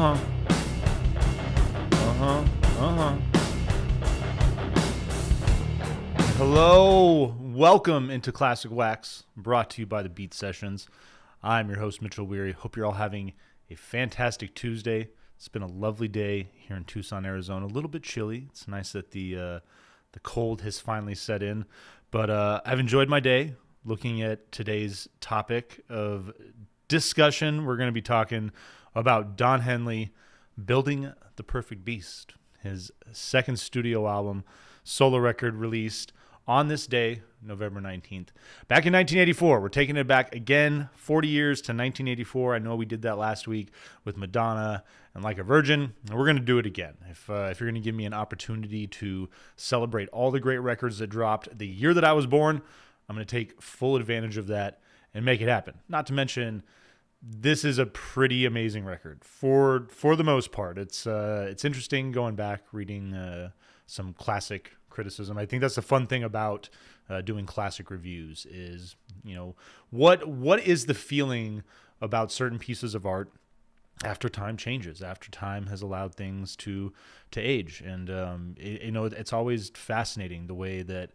Uh-huh. Uh-huh. Uh-huh. Hello. Welcome into Classic Wax, brought to you by the Beat Sessions. I'm your host, Mitchell Weary. Hope you're all having a fantastic Tuesday. It's been a lovely day here in Tucson, Arizona. A little bit chilly. It's nice that the cold has finally set in. But I've enjoyed my day looking at today's topic of discussion. We're going to be talking about Don Henley building the perfect beast, his second studio album, solo record released on this day, November 19th. Back in 1984, we're taking it back again, 40 years to 1984. I know we did that last week with Madonna and Like a Virgin, and we're going to do it again. If you're going to give me an opportunity to celebrate all the great records that dropped the year that I was born, I'm going to take full advantage of that and make it happen. Not to mention, this is a pretty amazing record for the most part. It's interesting going back, reading some classic criticism. I think that's the fun thing about doing classic reviews is, you know, what is the feeling about certain pieces of art after time changes, after time has allowed things to age. And it's always fascinating the way that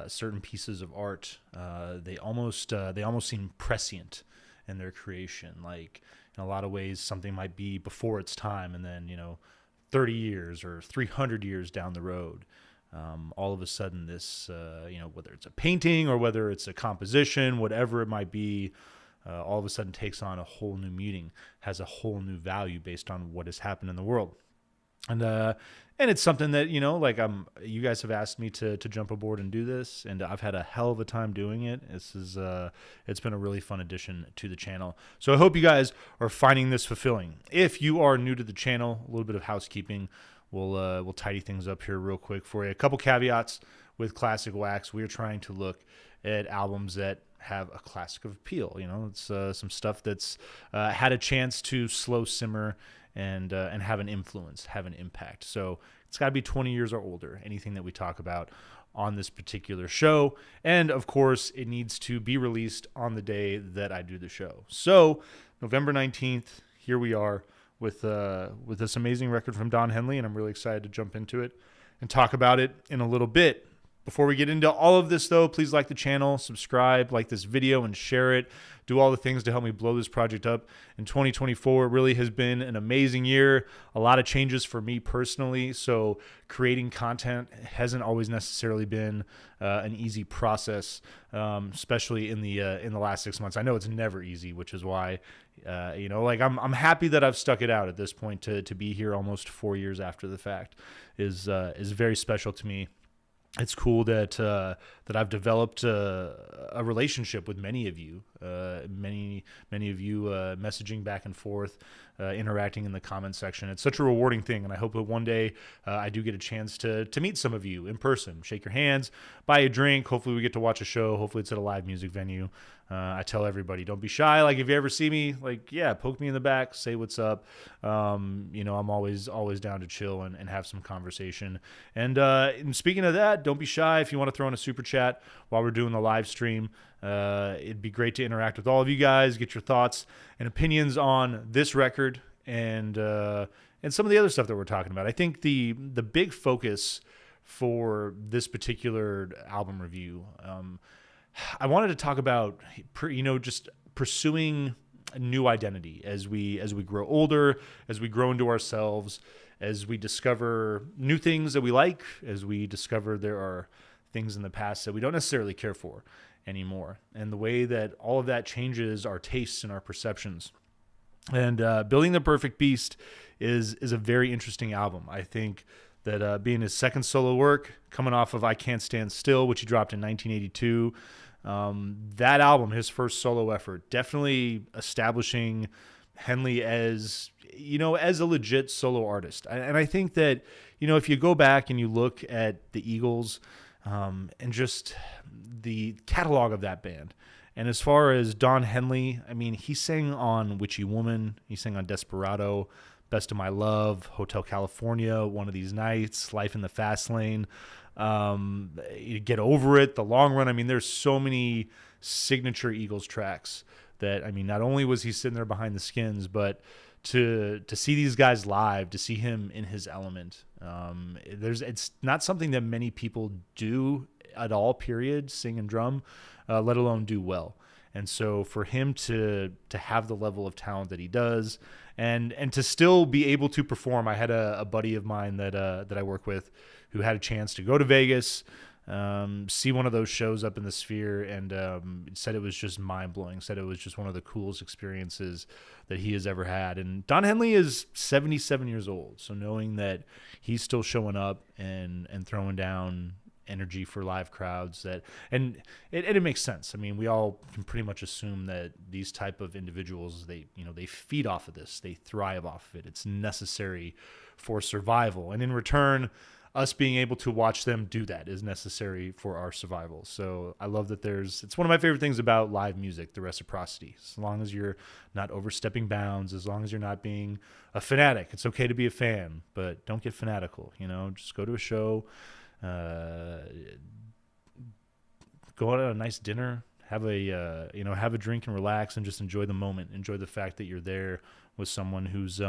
certain pieces of art they almost seem prescient in their creation. Like, in a lot of ways, something might be before its time, and then 30 years or 300 years down the road, all of a sudden this whether it's a painting or whether it's a composition, whatever it might be, all of a sudden takes on a whole new meaning, has a whole new value based on what has happened in the world. And it's something that, you guys have asked me to jump aboard and do this, and I've had a hell of a time doing it. It's been a really fun addition to the channel. So I hope you guys are finding this fulfilling. If you are new to the channel, a little bit of housekeeping. We'll tidy things up here real quick for you. A couple caveats with Classic Wax. We are trying to look at albums that have a classic of appeal. It's some stuff that's had a chance to slow simmer and have an influence, have an impact. So it's got to be 20 years or older, anything that we talk about on this particular show. And of course, it needs to be released on the day that I do the show. So November 19th, here we are with this amazing record from Don Henley, and I'm really excited to jump into it and talk about it in a little bit. Before we get into all of this, though, please like the channel, subscribe, like this video, and share it. Do all the things to help me blow this project up in 2024. It really has been an amazing year. A lot of changes for me personally, so creating content hasn't always necessarily been an easy process, especially in the last 6 months. I know it's never easy, which is why I'm happy that I've stuck it out at this point. To be here almost 4 years after the fact is very special to me. It's cool that I've developed a relationship with many of you, many of you messaging back and forth, interacting in the comment section. It's such a rewarding thing, and I hope that one day I do get a chance to meet some of you in person, shake your hands, buy a drink. Hopefully we get to watch a show. Hopefully it's at a live music venue. I tell everybody, don't be shy. Like, if you ever see me, poke me in the back, say what's up. I'm always down to chill and have some conversation. And speaking of that, don't be shy. If you want to throw in a super chat while we're doing the live stream, it'd be great to interact with all of you guys, get your thoughts and opinions on this record and some of the other stuff that we're talking about. I think the big focus for this particular album review, I wanted to talk about, just pursuing a new identity as we grow older, as we grow into ourselves, as we discover new things that we like, as we discover there are things in the past that we don't necessarily care for anymore, and the way that all of that changes our tastes and our perceptions. And Building the Perfect Beast is a very interesting album. I think that being his second solo work, coming off of I Can't Stand Still, which he dropped in 1982, that album, his first solo effort, definitely establishing Henley as a legit solo artist. And I think that, if you go back and you look at the Eagles, and just the catalog of that band, and as far as Don Henley, I mean, he sang on Witchy Woman, he sang on Desperado, Best of My Love, Hotel California, One of These Nights, Life in the Fast Lane, Get Over It, The Long Run. I mean, there's so many signature Eagles tracks that, I mean, not only was he sitting there behind the skins, but to see these guys live, to see him in his element. It's not something that many people do at all, period, sing and drum, let alone do well. And so for him to have the level of talent that he does, and to still be able to perform. I had a buddy of mine that I work with who had a chance to go to Vegas, see one of those shows up in the Sphere, and said it was just mind-blowing, said it was just one of the coolest experiences that he has ever had. And Don Henley is 77 years old, so knowing that he's still showing up and throwing down energy for live crowds, and it makes sense. I mean, we all can pretty much assume that these type of individuals, they feed off of this, they thrive off of it. It's necessary for survival, and in return, us being able to watch them do that is necessary for our survival. So I love that it's one of my favorite things about live music, the reciprocity. As long as you're not overstepping bounds, as long as you're not being a fanatic, it's okay to be a fan, but don't get fanatical, just go to a show, go out on a nice dinner, have a drink and relax and just enjoy the moment, enjoy the fact that you're there with someone who's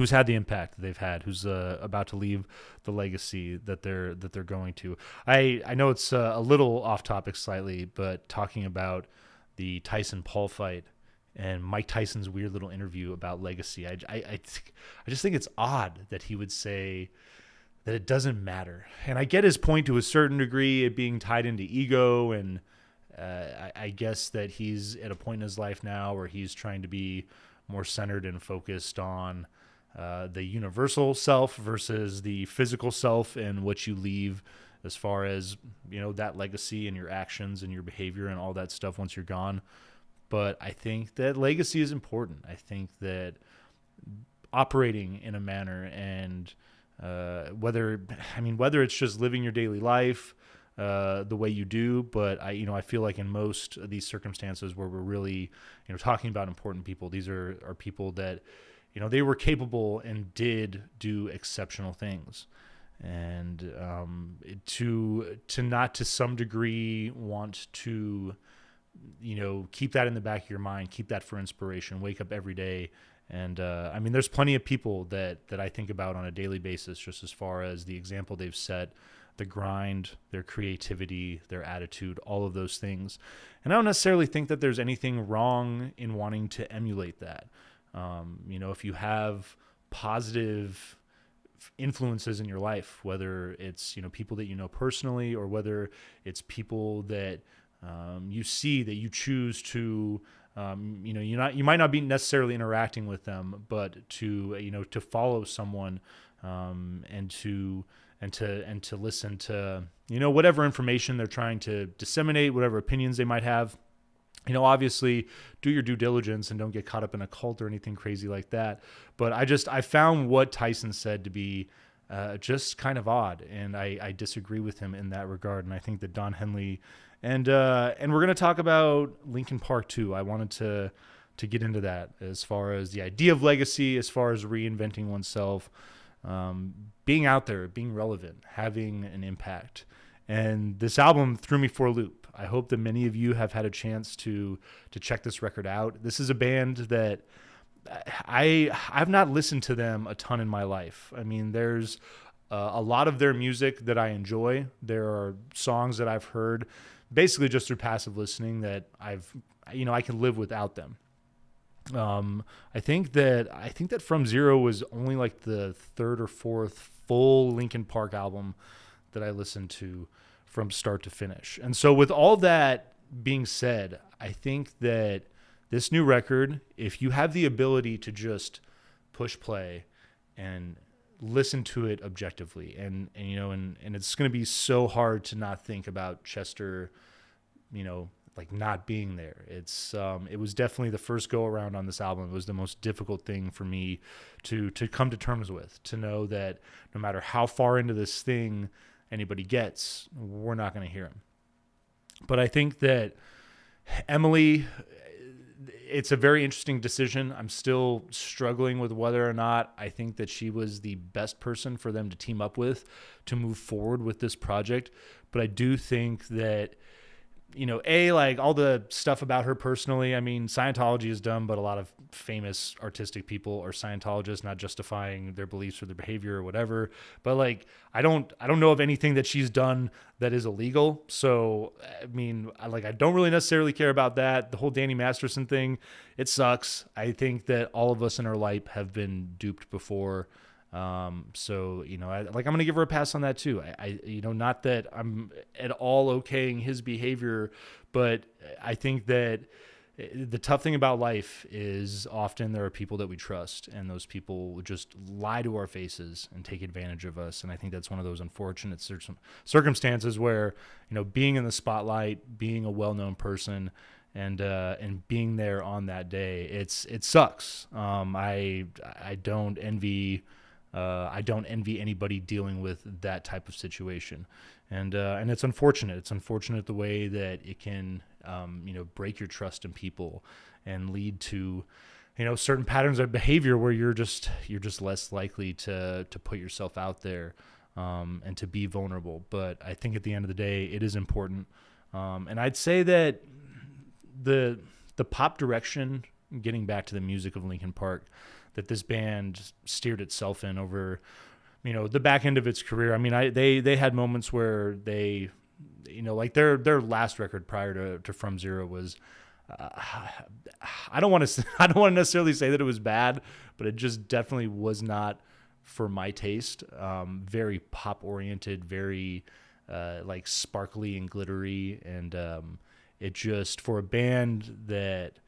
had the impact that they've had, who's about to leave the legacy that they're going to. I know it's a little off topic slightly, but talking about the Tyson Paul fight and Mike Tyson's weird little interview about legacy, I just think it's odd that he would say that it doesn't matter. And I get his point to a certain degree, it being tied into ego, and I guess that he's at a point in his life now where he's trying to be more centered and focused on the universal self versus the physical self, and what you leave as far as, that legacy and your actions and your behavior and all that stuff once you're gone. But I think that legacy is important. I think that operating in a manner, and whether it's just living your daily life the way you do, but I feel like in most of these circumstances where we're really, talking about important people, these are people that, they were capable and did do exceptional things. And to not to some degree want to, keep that in the back of your mind, keep that for inspiration, wake up every day. And there's plenty of people that I think about on a daily basis, just as far as the example they've set, the grind, their creativity, their attitude, all of those things. And I don't necessarily think that there's anything wrong in wanting to emulate that. If you have positive influences in your life, whether it's, people that you know personally, or whether it's people that you see that you choose to, you might not be necessarily interacting with them, but to follow someone, and to listen to, whatever information they're trying to disseminate, whatever opinions they might have. Obviously do your due diligence and don't get caught up in a cult or anything crazy like that. But I found what Tyson said to be just kind of odd, and I disagree with him in that regard. And I think that Don Henley, and we're going to talk about Linkin Park too. I wanted to get into that as far as the idea of legacy, as far as reinventing oneself, being out there, being relevant, having an impact. And this album threw me for a loop. I hope that many of you have had a chance to check this record out. This is a band that I've not listened to them a ton in my life. There's a lot of their music that I enjoy. There are songs that I've heard basically just through passive listening that I can live without them. I think that From Zero was only like the third or fourth full Linkin Park album that I listened to from start to finish. And so with all that being said, I think that this new record, if you have the ability to just push play and listen to it objectively, and it's going to be so hard to not think about Chester, like not being there. It was definitely the first go around on this album. It was the most difficult thing for me to come to terms with, to know that no matter how far into this thing anybody gets, we're not going to hear him. But I think that Emily, it's a very interesting decision. I'm still struggling with whether or not I think that she was the best person for them to team up with to move forward with this project. But I do think that like all the stuff about her personally. I mean, Scientology is dumb, but a lot of famous artistic people are Scientologists, not justifying their beliefs or their behavior or whatever. But like, I don't know of anything that she's done that is illegal. So, I mean, I don't really necessarily care about that. The whole Danny Masterson thing, it sucks. I think that all of us in our life have been duped before. So, I'm going to give her a pass on that too. Not that I'm at all okaying his behavior, but I think that the tough thing about life is often there are people that we trust, and those people just lie to our faces and take advantage of us. And I think that's one of those unfortunate circumstances where, being in the spotlight, being a well-known person, and being there on that day, it sucks. I don't envy anybody dealing with that type of situation, and it's unfortunate. It's unfortunate the way that it can, break your trust in people and lead to, certain patterns of behavior where you're just less likely to put yourself out there, and to be vulnerable. But I think at the end of the day, it is important, and I'd say that the pop direction, getting back to the music of Linkin Park, that this band steered itself in over, the back end of its career. I mean, they had moments where they, like their last record prior to From Zero was, I don't want to necessarily say that it was bad, but it just definitely was not for my taste. Very pop oriented, very like sparkly and glittery, and it just, for a band that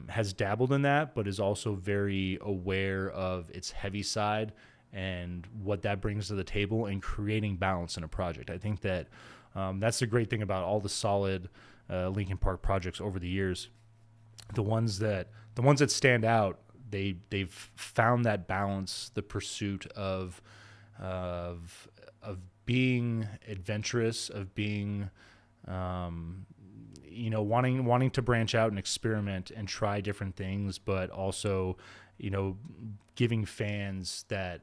has dabbled in that, but is also very aware of its heavy side and what that brings to the table and creating balance in a project. I think that that's the great thing about all the solid Linkin Park projects over the years. The ones that stand out, they've found that balance, the pursuit of being adventurous, of being wanting to branch out and experiment and try different things, but also, giving fans that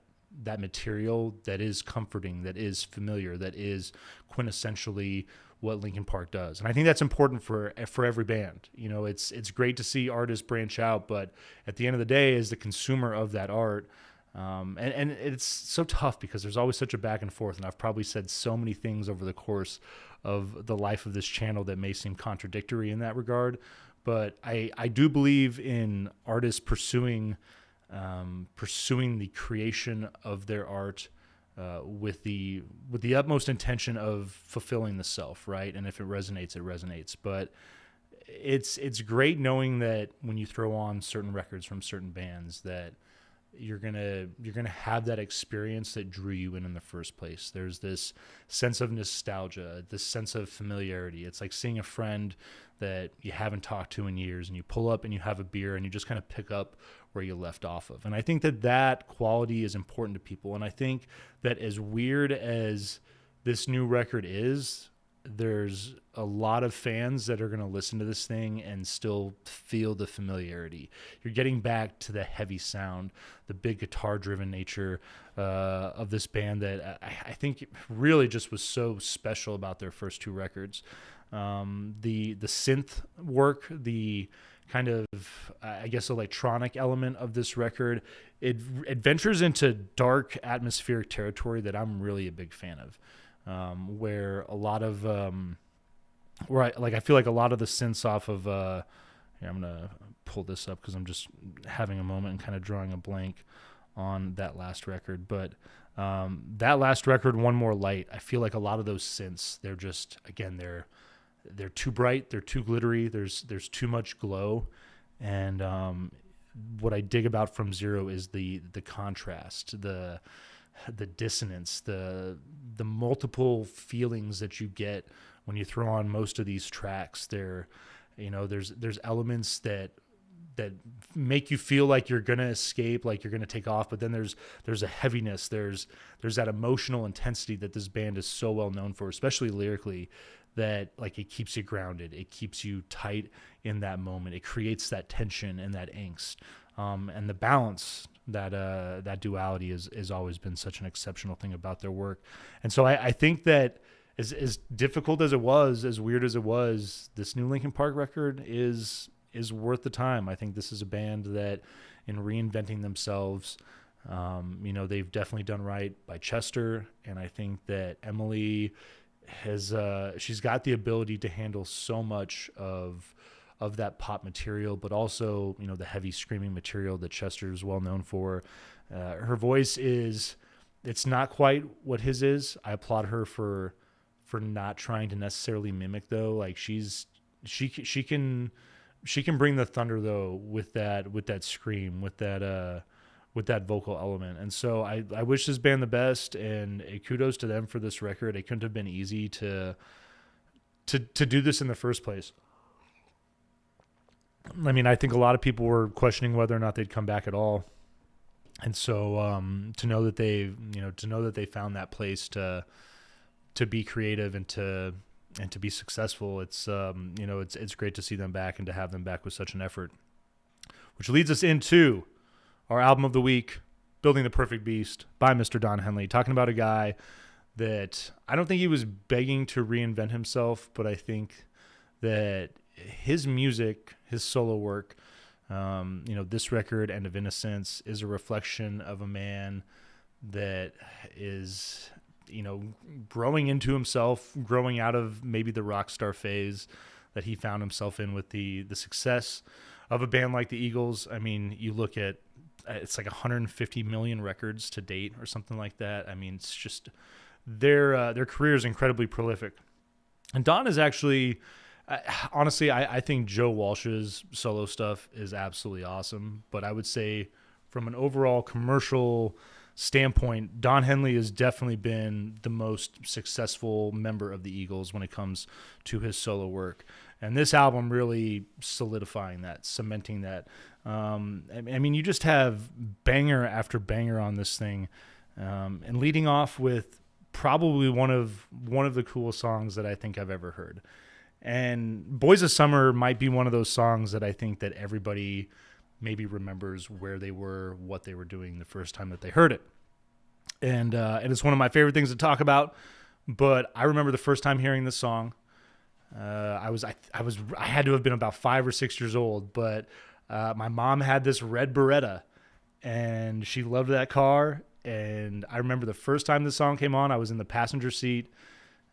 material that is comforting, that is familiar, that is quintessentially what Linkin Park does. And I think that's important for every band. It's great to see artists branch out, but at the end of the day, as the consumer of that art, and it's so tough because there's always such a back and forth, and I've probably said so many things over the course of the life of this channel that may seem contradictory in that regard. But I do believe in artists pursuing the creation of their art with the utmost intention of fulfilling the self, right? And if it resonates, it resonates. But it's great knowing that when you throw on certain records from certain bands, that you're gonna have that experience that drew you in the first place. There's this sense of nostalgia, this sense of familiarity. It's like seeing a friend that you haven't talked to in years, and you pull up and you have a beer and you just kind of pick up where you left off of. And I think that quality is important to people. And I think that as weird as this new record is, there's a lot of fans that are going to listen to this thing and still feel the familiarity. You're getting back to the heavy sound, the big guitar-driven nature of this band that I think really just was so special about their first two records. The synth work, the kind of, I guess, electronic element of this record, it ventures into dark atmospheric territory that I'm really a big fan of. Where a lot of I feel like a lot of the synths off of here, I'm gonna pull this up because I'm just having a moment and kind of drawing a blank on that last record. But that last record, One More Light, I feel like a lot of those synths, they're just, again, they're too bright, they're too glittery, there's too much glow. And what I dig about From Zero is the contrast, the dissonance, the multiple feelings that you get when you throw on most of these tracks. There's elements that make you feel like you're gonna escape, like you're gonna take off, but then there's a heaviness, there's that emotional intensity that this band is so well known for, especially lyrically, that like it keeps you grounded, it keeps you tight in that moment, it creates that tension and that angst, and the balance. That duality has always been such an exceptional thing about their work. And so I think that as difficult as it was, as weird as it was, this new Linkin Park record is worth the time. I think this is a band that, in reinventing themselves, they've definitely done right by Chester, and I think that Emily has she's got the ability to handle so much of that pop material, but also the heavy screaming material that Chester is well known for. Her voice it's not quite what his is. I applaud her for not trying to necessarily mimic, though. Like she can bring the thunder though with that scream, with that vocal element. And so I wish this band the best, and kudos to them for this record. It couldn't have been easy to do this in the first place. I mean, I think a lot of people were questioning whether or not they'd come back at all. And so to know that they found that place to be creative and to be successful, it's great to see them back and to have them back with such an effort. Which leads us into our album of the week, Building the Perfect Beast by Mr. Don Henley, talking about a guy that I don't think he was begging to reinvent himself, but I think that his music, his solo work, this record, End of Innocence, is a reflection of a man that is, growing into himself, growing out of maybe the rock star phase that he found himself in with the success of a band like the Eagles. I mean, you look at, it's like 150 million records to date or something like that. I mean, it's just their career is incredibly prolific. And Don is actually, honestly, I think Joe Walsh's solo stuff is absolutely awesome. But I would say from an overall commercial standpoint, Don Henley has definitely been the most successful member of the Eagles when it comes to his solo work. And this album really solidifying that, cementing that. I mean, you just have banger after banger on this thing, and leading off with probably one of the coolest songs that I think I've ever heard. And Boys of Summer might be one of those songs that I think that everybody maybe remembers where they were, what they were doing the first time that they heard it. And it's one of my favorite things to talk about. But I remember the first time hearing this song. I had to have been about 5 or 6 years old, but my mom had this red Beretta, and she loved that car. And I remember the first time this song came on, I was in the passenger seat,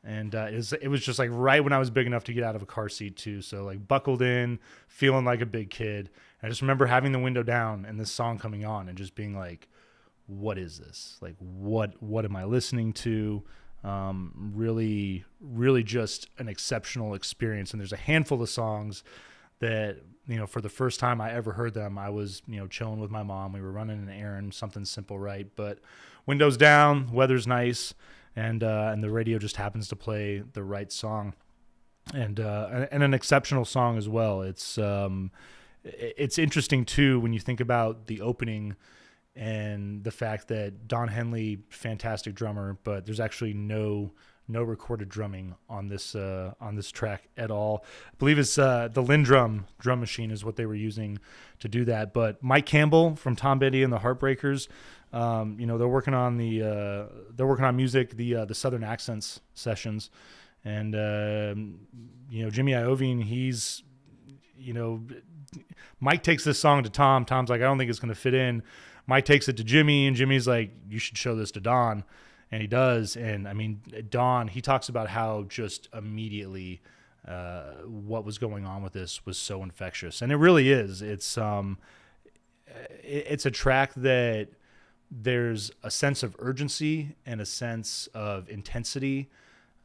and it was just like right when I was big enough to get out of a car seat too. So like buckled in, feeling like a big kid. And I just remember having the window down and this song coming on and just being like, what is this? Like, what am I listening to? Really, really just an exceptional experience. And there's a handful of songs that, for the first time I ever heard them, I was, chilling with my mom. We were running an errand, something simple, right? But windows down, weather's nice, and the radio just happens to play the right song, and an exceptional song as well. It's interesting too when you think about the opening and the fact that Don Henley, fantastic drummer, but there's actually no recorded drumming on this track at all. I believe it's the Lindrum drum machine is what they were using to do that. But Mike Campbell from Tom Petty and the Heartbreakers, they're working on music, the Southern Accents sessions, and Jimmy Iovine, he's Mike takes this song to Tom. Tom's like, I don't think it's going to fit in. Mike takes it to Jimmy, and Jimmy's like, you should show this to Don. And he does. And I mean, Don, he talks about how just immediately what was going on with this was so infectious. And it really is. It's a track that there's a sense of urgency and a sense of intensity.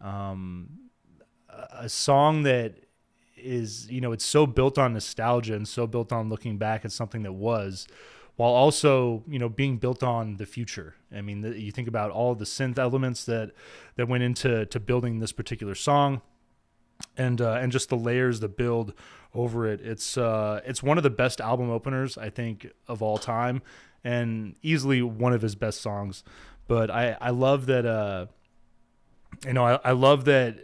A song that is, it's so built on nostalgia and so built on looking back at something that was, while also, being built on the future. I mean, you think about all of the synth elements that went into building this particular song, and just the layers that build over it. It's one of the best album openers, I think, of all time, and easily one of his best songs. But I love that. I love that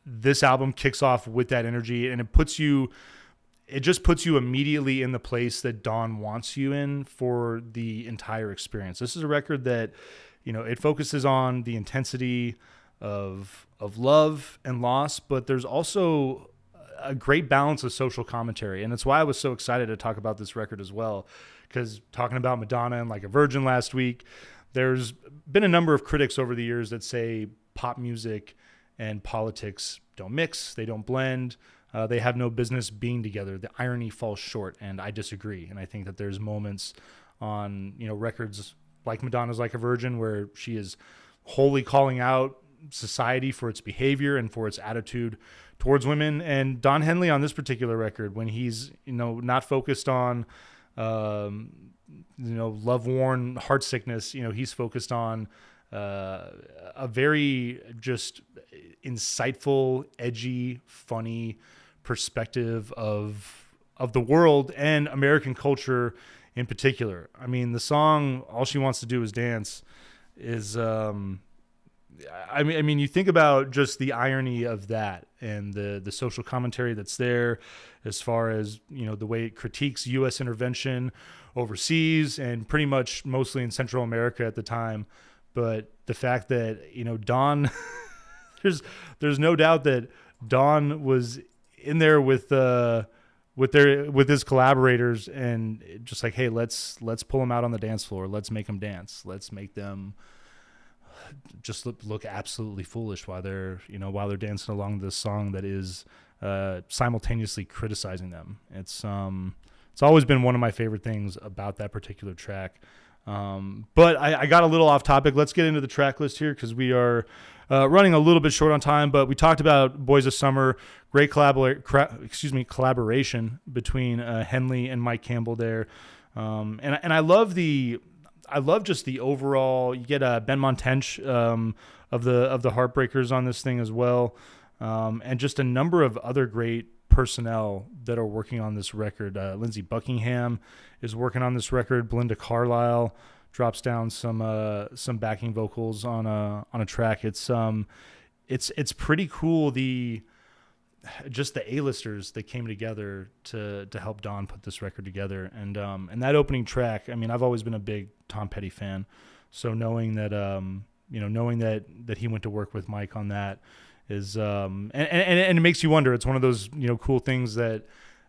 this album kicks off with that energy, and it just puts you immediately in the place that Don wants you in for the entire experience. This is a record that, it focuses on the intensity, of love and loss, but there's also a great balance of social commentary. And that's why I was so excited to talk about this record as well, because talking about Madonna and Like a Virgin last week, there's been a number of critics over the years that say pop music and politics don't mix, they don't blend, they have no business being together. The irony falls short, and I disagree. And I think that there's moments on records like Madonna's Like a Virgin where she is wholly calling out society for its behavior and for its attitude towards women. And Don Henley on this particular record, when he's not focused on love-worn heart sickness, he's focused on a very just insightful, edgy, funny perspective of the world and American culture in particular. I mean, the song All She Wants to Do Is Dance is I mean, you think about just the irony of that and the social commentary that's there, as far as the way it critiques U.S. intervention overseas and pretty much mostly in Central America at the time. But the fact that Don, there's no doubt that Don was in there with his collaborators and just like, hey, let's pull them out on the dance floor, let's make them dance, let's make them just look absolutely foolish while they're dancing along this song that is simultaneously criticizing them. It's always been one of my favorite things about that particular track. But I got a little off topic. Let's get into the track list here, because we are running a little bit short on time. But we talked about Boys of Summer, great collaboration between Henley and Mike Campbell there, and I love just the overall. You get Ben Montench of the Heartbreakers on this thing as well, and just a number of other great personnel that are working on this record. Lindsey Buckingham is working on this record. Belinda Carlisle drops down some backing vocals on a track. It's pretty cool. Just the A-listers that came together to help Don put this record together, and that opening track. I mean, I've always been a big Tom Petty fan, so knowing that that he went to work with Mike on that is and it makes you wonder. It's one of those cool things that,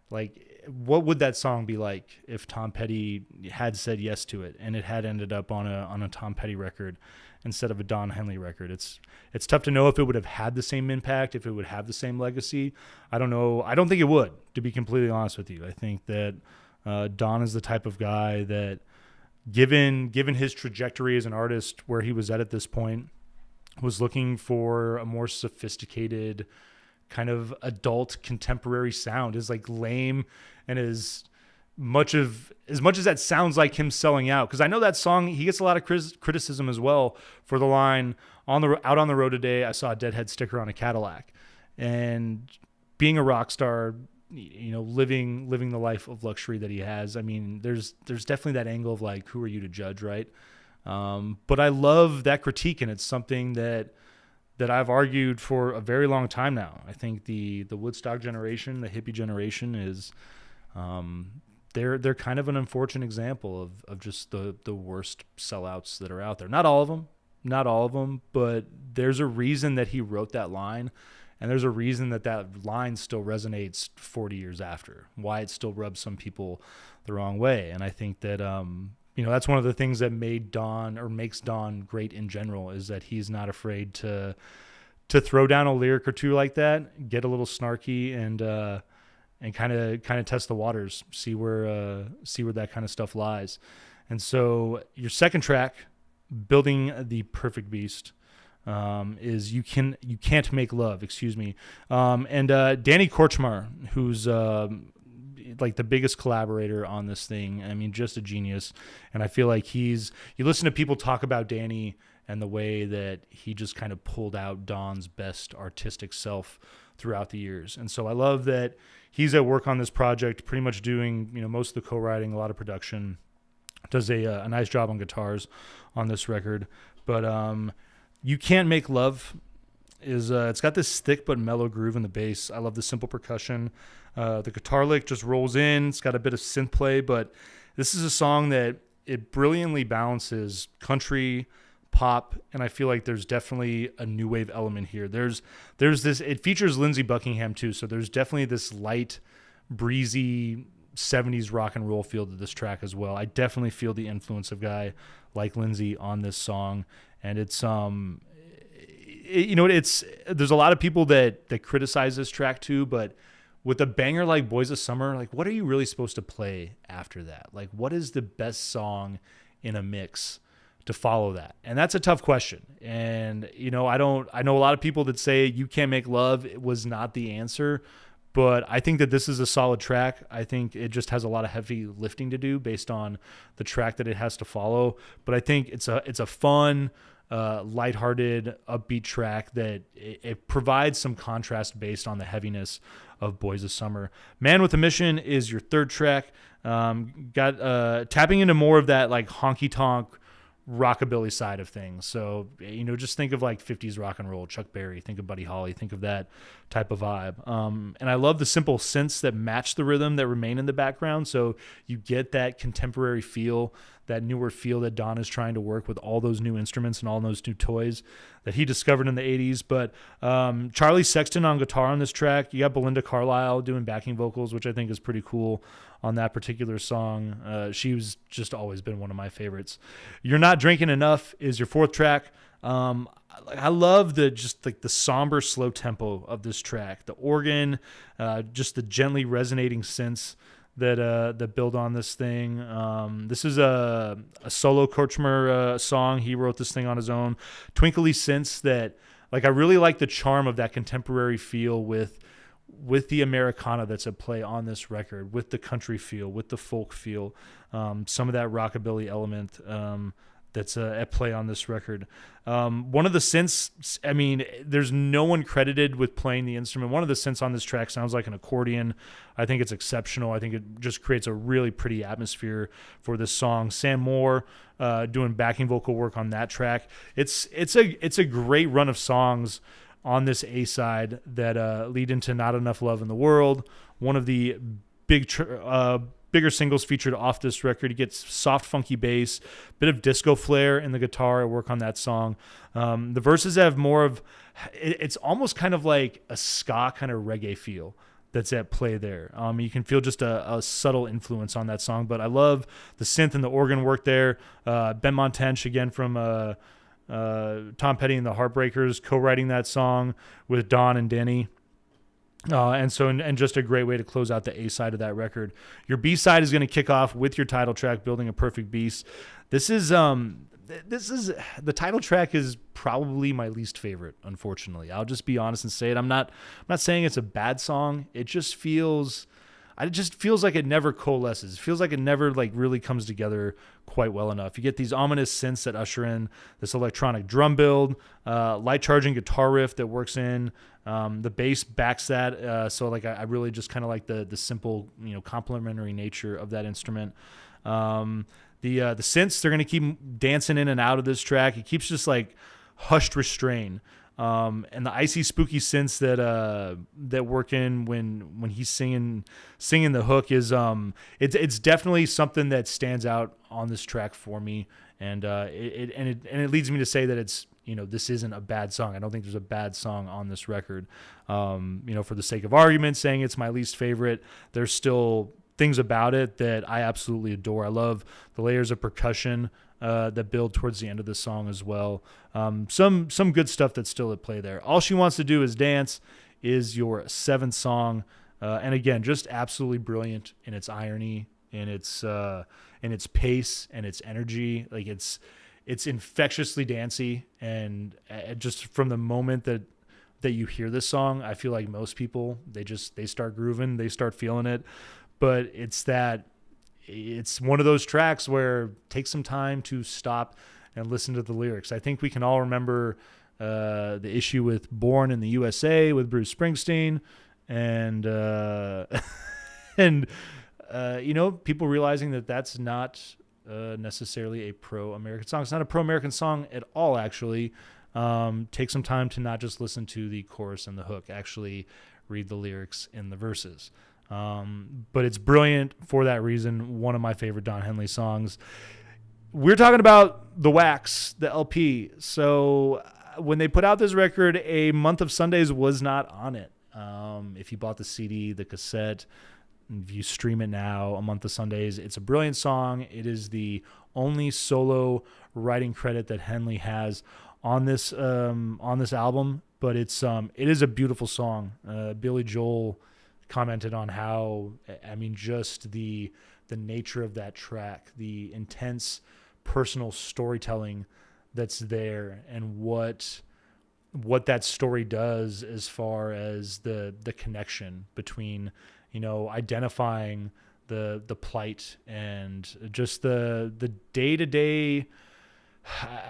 like, what would that song be like if Tom Petty had said yes to it and it had ended up on a Tom Petty record instead of a Don Henley record? It's tough to know if it would have had the same impact, if it would have the same legacy. I don't know. I don't think it would, to be completely honest with you. I think that Don is the type of guy that, given his trajectory as an artist, where he was at this point, was looking for a more sophisticated kind of adult contemporary sound. Is like lame, and as much as that sounds like him selling out, because I know that song, he gets a lot of criticism as well for the line out on the road today, I saw a Deadhead sticker on a Cadillac. And being a rock star, living the life of luxury that he has, I mean, there's definitely that angle of like, who are you to judge, right? But I love that critique, and it's something that I've argued for a very long time now. I think the Woodstock generation, the hippie generation, is they're kind of an unfortunate example of just the worst sellouts that are out there. Not all of them, but there's a reason that he wrote that line, and there's a reason that line still resonates 40 years after, why it still rubs some people the wrong way. And I think that that's one of the things that makes Don great in general, is that he's not afraid to throw down a lyric or two like that, get a little snarky, and kind of test the waters, see where that kind of stuff lies. And so your second track, Building the Perfect Beast, is You Can't Make Love, and Danny Korchmar, who's like the biggest collaborator on this thing. I mean, just a genius. And I feel like you listen to people talk about Danny and the way that he just kind of pulled out Don's best artistic self throughout the years. And so I love that he's at work on this project, pretty much doing, most of the co-writing, a lot of production, does a nice job on guitars on this record. But You Can't Make Love is it's got this thick but mellow groove in the bass. I love the simple percussion. The guitar lick just rolls in. It's got a bit of synth play, but this is a song that it brilliantly balances country, pop, and I feel like there's definitely a new wave element here. There's this. It features Lindsey Buckingham too, so there's definitely this light, breezy 70s rock and roll feel to this track as well. I definitely feel the influence of a guy like Lindsey on this song, and it's there's a lot of people that criticize this track too, but with a banger like Boys of Summer, like what are you really supposed to play after that? Like what is the best song in a mix to follow that? And that's a tough question. And I know a lot of people that say You Can't Make Love was not the answer, but I think that this is a solid track. I think it just has a lot of heavy lifting to do based on the track that it has to follow. But I think it's a fun, lighthearted, upbeat track that it provides some contrast based on the heaviness of Boys of Summer. Man with a Mission is your third track. Got tapping into more of that like honky tonk rockabilly side of things. So, just think of like 50s rock and roll, Chuck Berry, think of Buddy Holly, think of that type of vibe. And I love the simple synths that match the rhythm that remain in the background. So you get that contemporary feel, that newer feel that Don is trying to work with all those new instruments and all those new toys that he discovered in the 80s. But Charlie Sexton on guitar on this track. You got Belinda Carlisle doing backing vocals, which I think is pretty cool on that particular song. She's just always been one of my favorites. You're Not Drinking Enough is your fourth track. I love the somber slow tempo of this track. The organ, just the gently resonating synths that build on this thing. This is a solo Korchmer song. He wrote this thing on his own. Twinkly synths that, I really like the charm of that contemporary feel with the Americana that's at play on this record, with the country feel, with the folk feel, some of that rockabilly element that's at play on this record. One of the synths, there's no one credited with playing the instrument. One of the synths on this track sounds like an accordion. I think it's exceptional. I think it just creates a really pretty atmosphere for this song. Sam Moore doing backing vocal work on that track. It's a great run of songs on this A-side that lead into Not Enough Love in the World, one of the bigger singles featured off this record. He gets soft, funky bass, bit of disco flair in the guitar at work on that song. The verses have more of, it's almost kind of like a ska kind of reggae feel that's at play there. You can feel just a subtle influence on that song, but I love the synth and the organ work there. Ben Montench, again, from Tom Petty and the Heartbreakers, co-writing that song with Don and Denny. And just a great way to close out the A side of that record. Your B side is going to kick off with your title track, Building a Perfect Beast. This is the title track is probably my least favorite, unfortunately. I'll just be honest and say it. I'm not saying it's a bad song. It just feels like it never coalesces. It feels like it never really comes together quite well enough. You get these ominous synths that usher in this electronic drum build, light charging guitar riff that works in. The bass backs that. I really just kind of like the simple, complementary nature of that instrument. The synths, they're going to keep dancing in and out of this track. It keeps just hushed restraint. And the icy, spooky synths that work in when he's singing the hook is it's definitely something that stands out on this track for me, and it leads me to say that it's this isn't a bad song. I don't think there's a bad song on this record. For the sake of argument, saying it's my least favorite, there's still things about it that I absolutely adore. I love the layers of percussion that build towards the end of the song as well. Some good stuff that's still at play there. All She Wants to Do Is Dance is your seventh song, and again, just absolutely brilliant in its irony, in its pace and its energy. It's infectiously dancey, and just from the moment that you hear this song, I feel like most people they start grooving, they start feeling it. But it's one of those tracks where take some time to stop and listen to the lyrics. I think we can all remember the issue with Born in the USA with Bruce Springsteen, and people realizing that that's not necessarily a pro-American song. It's not a pro-American song at all, actually. Take some time to not just listen to the chorus and the hook, actually read the lyrics in the verses. But it's brilliant for that reason. One of my favorite Don Henley songs. we're talking about The Wax, the LP. So when they put out this record, A Month of Sundays was not on it. If you bought the CD, the cassette, if you stream it now, A Month of Sundays, it's a brilliant song. It is the only solo writing credit that Henley has on this album, but it is a beautiful song. Billy Joel commented on how, just the nature of that track, the intense personal storytelling that's there, and what that story does as far as the connection between, identifying the plight and just the day-to-day,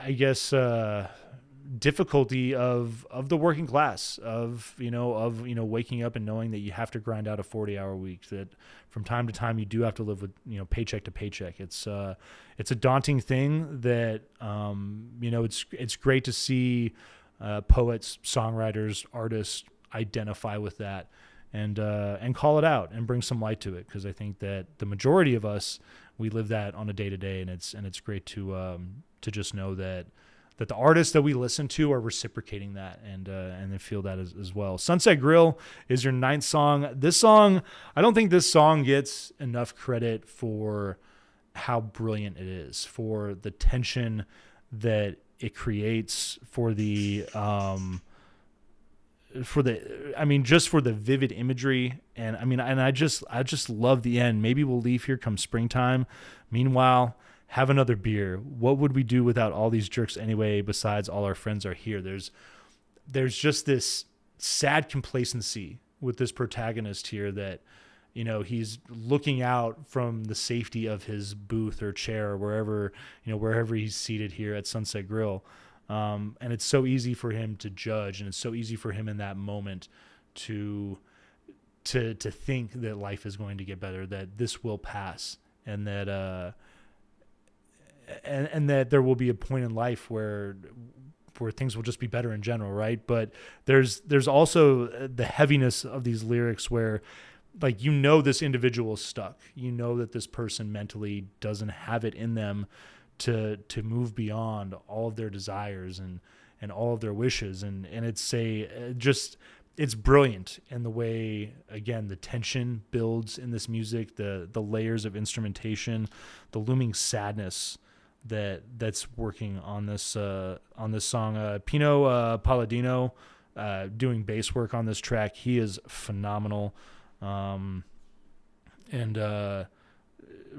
I guess, difficulty of the working class, of waking up and knowing that you have to grind out a 40-hour week, that from time to time you do have to live with, paycheck to paycheck. It's a daunting thing that, it's great to see poets, songwriters, artists identify with that and call it out and bring some light to it. 'Cause I think that the majority of us, we live that on a day to day, and it's great to just know that the artists that we listen to are reciprocating that and they feel that as well. Sunset Grill is your 9th song. This song, I don't think this song gets enough credit for how brilliant it is, for the tension that it creates, for just for the vivid imagery. And I just love the end. Maybe we'll leave here come springtime. Meanwhile, have another beer. What would we do without all these jerks anyway, besides all our friends are here? There's just this sad complacency with this protagonist here that, he's looking out from the safety of his booth or chair or wherever he's seated here at Sunset Grill. And it's so easy for him to judge, and it's so easy for him in that moment to think that life is going to get better, that this will pass, and that and that there will be a point in life where things will just be better in general, right? But there's also the heaviness of these lyrics where, like, this individual is stuck. That this person mentally doesn't have it in them to move beyond all of their desires and all of their wishes. And it's brilliant in the way, again, the tension builds in this music, the layers of instrumentation, the looming sadness that's working on this song. Pino Palladino doing bass work on this track. He is phenomenal.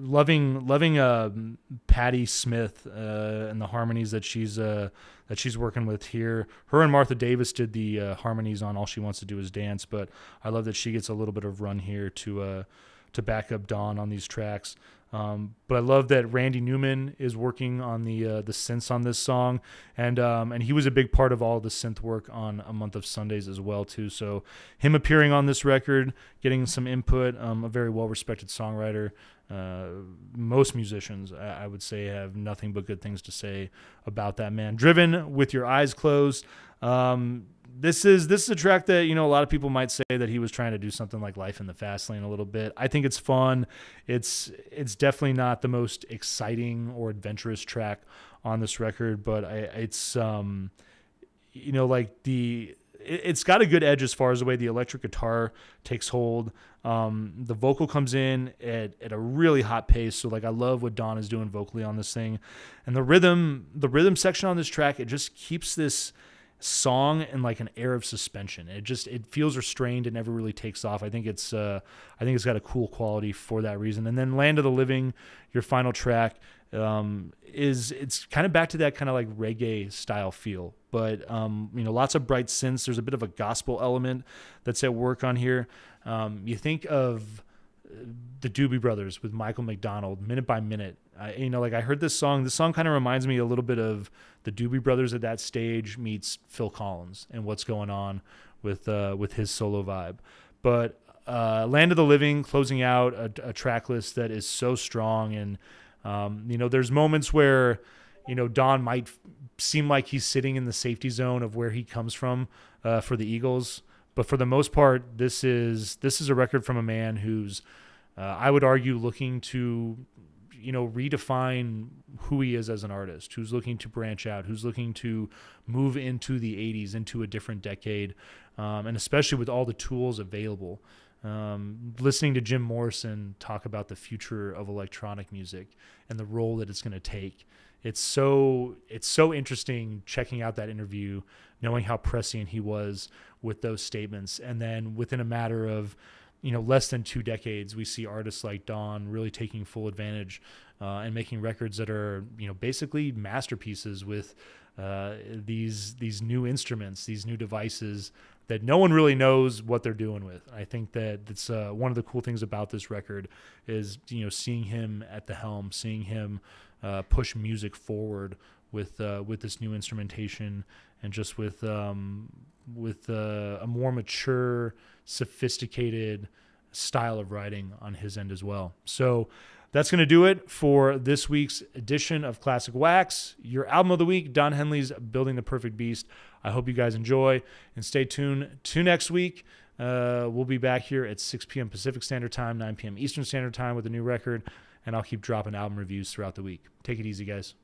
Loving Patti Smith and the harmonies that she's working with here. Her and Martha Davis did the harmonies on All She Wants to Do Is Dance, but I love that she gets a little bit of run here to back up Dawn on these tracks. But I love that Randy Newman is working on the synths on this song, and he was a big part of all the synth work on A Month of Sundays as well too. So him appearing on this record, getting some input, a very well-respected songwriter. Most musicians, I would say, have nothing but good things to say about that man. Driven with Your Eyes Closed. This is a track that, a lot of people might say that he was trying to do something like Life in the Fast Lane a little bit. I think it's fun. It's definitely not the most exciting or adventurous track on this record, but it's got a good edge as far as the way the electric guitar takes hold. The vocal comes in at a really hot pace. So I love what Dawn is doing vocally on this thing, and the rhythm section on this track, it just keeps this song in an air of suspension. It feels restrained and never really takes off. I think it's got a cool quality for that reason. And then Land of the Living, your final track, it's kind of back to that kind of reggae style feel, but lots of bright synths. There's a bit of a gospel element that's at work on here. You think of the Doobie Brothers with Michael McDonald, Minute by Minute. I heard this song. This song kind of reminds me a little bit of the Doobie Brothers at that stage meets Phil Collins and what's going on with his solo vibe. But Land of the Living closing out a track list that is so strong, and there's moments where Don might seem like he's sitting in the safety zone of where he comes from for the Eagles, but for the most part, this is a record from a man who's I would argue looking to redefine who he is as an artist, who's looking to branch out, who's looking to move into the 80s, into a different decade, and especially with all the tools available. Listening to Jim Morrison talk about the future of electronic music and the role that it's going to take. It's so interesting checking out that interview, knowing how prescient he was with those statements. And then within a matter of, less than 2 decades, we see artists like Dawn really taking full advantage and making records that are, basically masterpieces with these new instruments, these new devices that no one really knows what they're doing with. I think that it's one of the cool things about this record is, seeing him at the helm, seeing him push music forward with this new instrumentation, and just with a more mature, sophisticated style of writing on his end as well. So that's going to do it for this week's edition of Classic Wax. Your album of the week, Don Henley's Building the Perfect Beast. I hope you guys enjoy, and stay tuned to next week. We'll be back here at 6 p.m. Pacific Standard Time, 9 p.m. Eastern Standard Time with a new record, and I'll keep dropping album reviews throughout the week. Take it easy, guys.